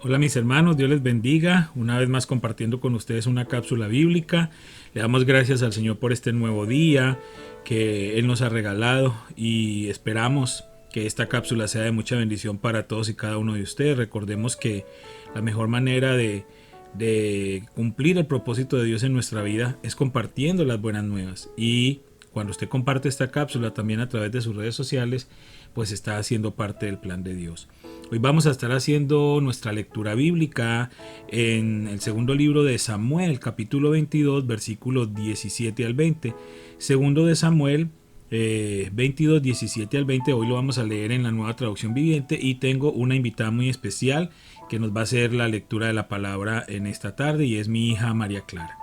Hola mis hermanos, Dios les bendiga. Una vez más compartiendo con ustedes una cápsula bíblica. Le damos gracias al Señor por este nuevo día que Él nos ha regalado y esperamos que esta cápsula sea de mucha bendición para todos y cada uno de ustedes. Recordemos que la mejor manera de cumplir el propósito de Dios en nuestra vida es compartiendo las buenas nuevas. Y cuando usted comparte esta cápsula también a través de sus redes sociales, pues está haciendo parte del plan de Dios. Hoy vamos a estar haciendo nuestra lectura bíblica en el segundo libro de Samuel, capítulo 22, versículos 17 al 20. Segundo de Samuel 22, 17 al 20. Hoy lo vamos a leer en la Nueva Traducción Viviente y tengo una invitada muy especial que nos va a hacer la lectura de la palabra en esta tarde y es mi hija María Clara.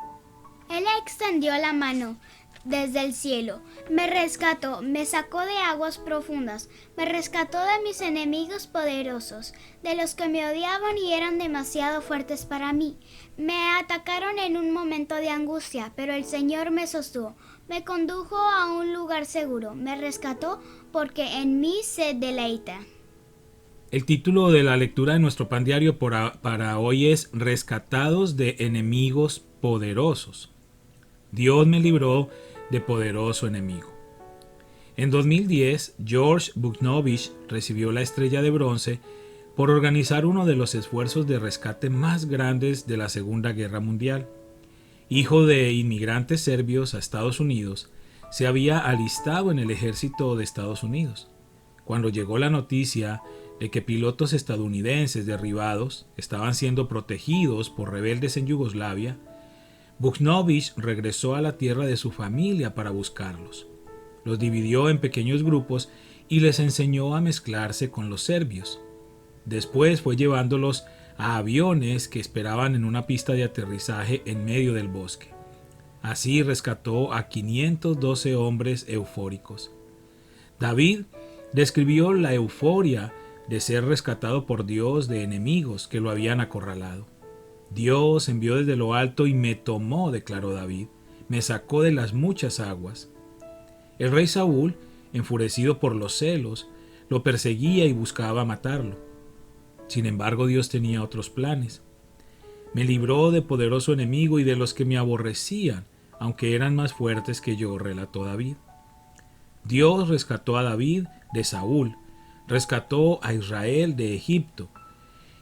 Él extendió la mano desde el cielo, me rescató, me sacó de aguas profundas, me rescató de mis enemigos poderosos, de los que me odiaban y eran demasiado fuertes para mí. Me atacaron en un momento de angustia, pero el Señor me sostuvo, me condujo a un lugar seguro, me rescató porque en mí se deleita. El título de la lectura de nuestro pan diario para hoy es Rescatados de enemigos poderosos. Dios me libró de poderoso enemigo. En 2010, George Buchnowich recibió la Estrella de Bronce por organizar uno de los esfuerzos de rescate más grandes de la Segunda Guerra Mundial. Hijo de inmigrantes serbios a Estados Unidos, se había alistado en el ejército de Estados Unidos. Cuando llegó la noticia de que pilotos estadounidenses derribados estaban siendo protegidos por rebeldes en Yugoslavia, Buchnowich regresó a la tierra de su familia para buscarlos. Los dividió en pequeños grupos y les enseñó a mezclarse con los serbios. Después fue llevándolos a aviones que esperaban en una pista de aterrizaje en medio del bosque. Así rescató a 512 hombres eufóricos. David describió la euforia de ser rescatado por Dios de enemigos que lo habían acorralado. Dios envió desde lo alto y me tomó, declaró David, me sacó de las muchas aguas. El rey Saúl, enfurecido por los celos, lo perseguía y buscaba matarlo. Sin embargo, Dios tenía otros planes. Me libró de poderoso enemigo y de los que me aborrecían, aunque eran más fuertes que yo, relató David. Dios rescató a David de Saúl, rescató a Israel de Egipto,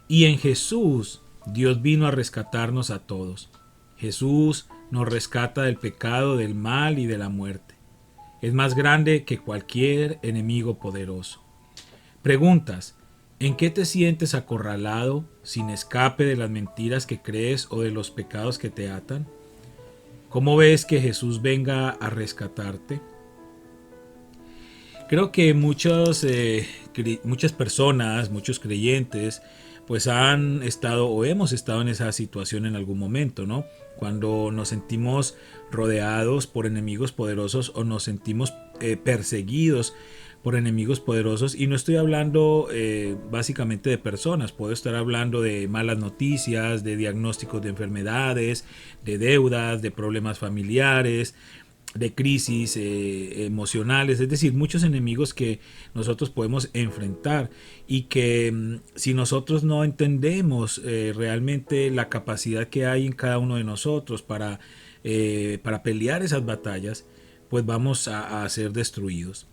y en Jesús Dios vino a rescatarnos a todos. Jesús nos rescata del pecado, del mal y de la muerte. Es más grande que cualquier enemigo poderoso. Preguntas: ¿en qué te sientes acorralado, sin escape de las mentiras que crees o de los pecados que te atan? ¿Cómo ves que Jesús venga a rescatarte? Creo que muchas personas, muchos creyentes, pues han estado o hemos estado en esa situación en algún momento, ¿no? Cuando nos sentimos rodeados por enemigos poderosos o nos sentimos perseguidos por enemigos poderosos. Y no estoy hablando básicamente de personas, puedo estar hablando de malas noticias, de diagnósticos de enfermedades, de deudas, de problemas familiares, de crisis emocionales, es decir, muchos enemigos que nosotros podemos enfrentar y que si nosotros no entendemos realmente la capacidad que hay en cada uno de nosotros para pelear esas batallas, pues vamos a ser destruidos.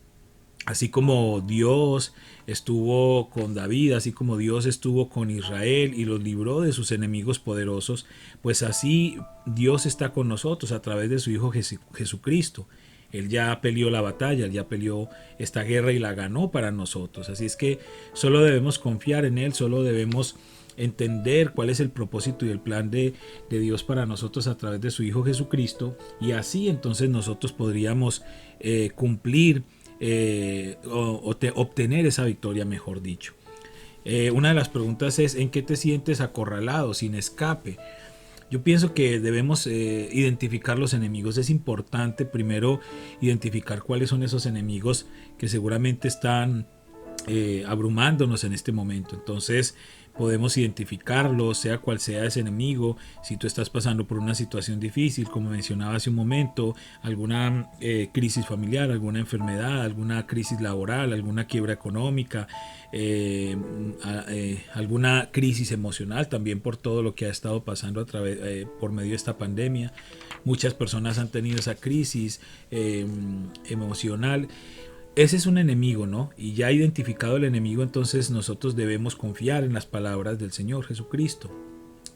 Así como Dios estuvo con David, así como Dios estuvo con Israel y los libró de sus enemigos poderosos, pues así Dios está con nosotros a través de su Hijo Jesucristo. Él ya peleó la batalla, Él ya peleó esta guerra y la ganó para nosotros. Así es que solo debemos confiar en Él, solo debemos entender cuál es el propósito y el plan de Dios para nosotros a través de su Hijo Jesucristo, y así entonces nosotros podríamos cumplir obtener esa victoria, mejor dicho. Una de las preguntas es: ¿en qué te sientes acorralado, sin escape? Yo pienso que debemos identificar los enemigos. Es importante primero identificar cuáles son esos enemigos que seguramente están abrumándonos en este momento. Entonces podemos identificarlo, sea cual sea ese enemigo. Si tú estás pasando por una situación difícil, como mencionaba hace un momento, alguna crisis familiar, alguna enfermedad, alguna crisis laboral, alguna quiebra económica, alguna crisis emocional, también por todo lo que ha estado pasando a través, por medio de esta pandemia. Muchas personas han tenido esa crisis emocional. Ese es un enemigo, ¿no? Y ya identificado el enemigo, entonces nosotros debemos confiar en las palabras del Señor Jesucristo.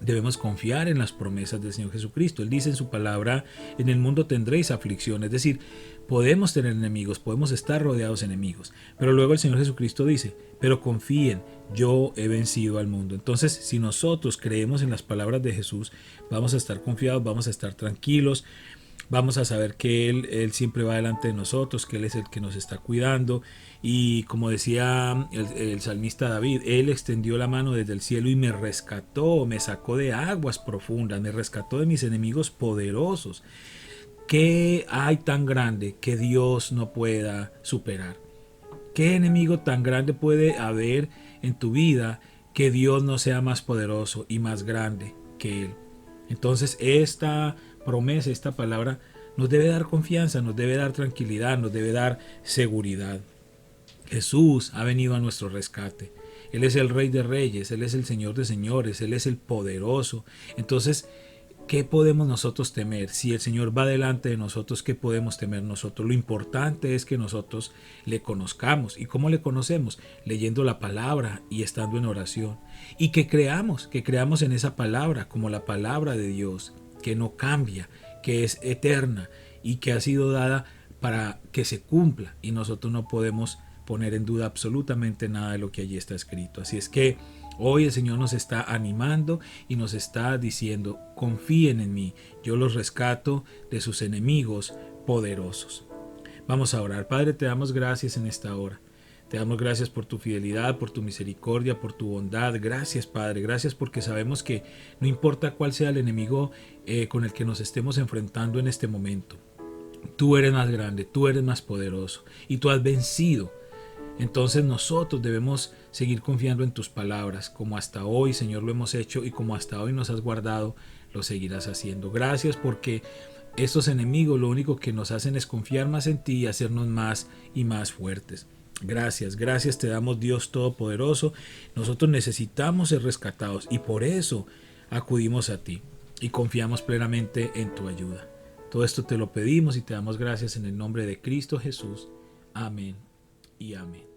Debemos confiar en las promesas del Señor Jesucristo. Él dice en su palabra, en el mundo tendréis aflicción. Es decir, podemos tener enemigos, podemos estar rodeados de enemigos. Pero luego el Señor Jesucristo dice, pero confíen, yo he vencido al mundo. Entonces, si nosotros creemos en las palabras de Jesús, vamos a estar confiados, vamos a estar tranquilos. Vamos a saber que Él siempre va delante de nosotros, que Él es el que nos está cuidando. Y como decía el salmista David, Él extendió la mano desde el cielo y me rescató, me sacó de aguas profundas, me rescató de mis enemigos poderosos. ¿Qué hay tan grande que Dios no pueda superar? ¿Qué enemigo tan grande puede haber en tu vida que Dios no sea más poderoso y más grande que Él? Entonces esta promesa, esta palabra nos debe dar confianza, nos debe dar tranquilidad, nos debe dar seguridad. Jesús ha venido a nuestro rescate. Él es el Rey de Reyes, Él es el Señor de Señores, Él es el poderoso. Entonces, ¿qué podemos nosotros temer? Si el Señor va delante de nosotros, ¿qué podemos temer nosotros? Lo importante es que nosotros le conozcamos. ¿Y cómo le conocemos? Leyendo la palabra y estando en oración. Y que creamos en esa palabra como la palabra de Dios, que no cambia, que es eterna y que ha sido dada para que se cumpla. Y nosotros no podemos poner en duda absolutamente nada de lo que allí está escrito. Así es que hoy el Señor nos está animando y nos está diciendo, confíen en mí, yo los rescato de sus enemigos poderosos. Vamos a orar. Padre, te damos gracias en esta hora. Te damos gracias por tu fidelidad, por tu misericordia, por tu bondad. Gracias, Padre. Gracias porque sabemos que no importa cuál sea el enemigo con el que nos estemos enfrentando en este momento. Tú eres más grande, tú eres más poderoso y tú has vencido. Entonces nosotros debemos seguir confiando en tus palabras, como hasta hoy, Señor, lo hemos hecho y como hasta hoy nos has guardado, lo seguirás haciendo. Gracias porque estos enemigos lo único que nos hacen es confiar más en ti y hacernos más y más fuertes. Gracias, gracias te damos, Dios Todopoderoso. Nosotros necesitamos ser rescatados y por eso acudimos a ti y confiamos plenamente en tu ayuda. Todo esto te lo pedimos y te damos gracias en el nombre de Cristo Jesús. Amén y amén.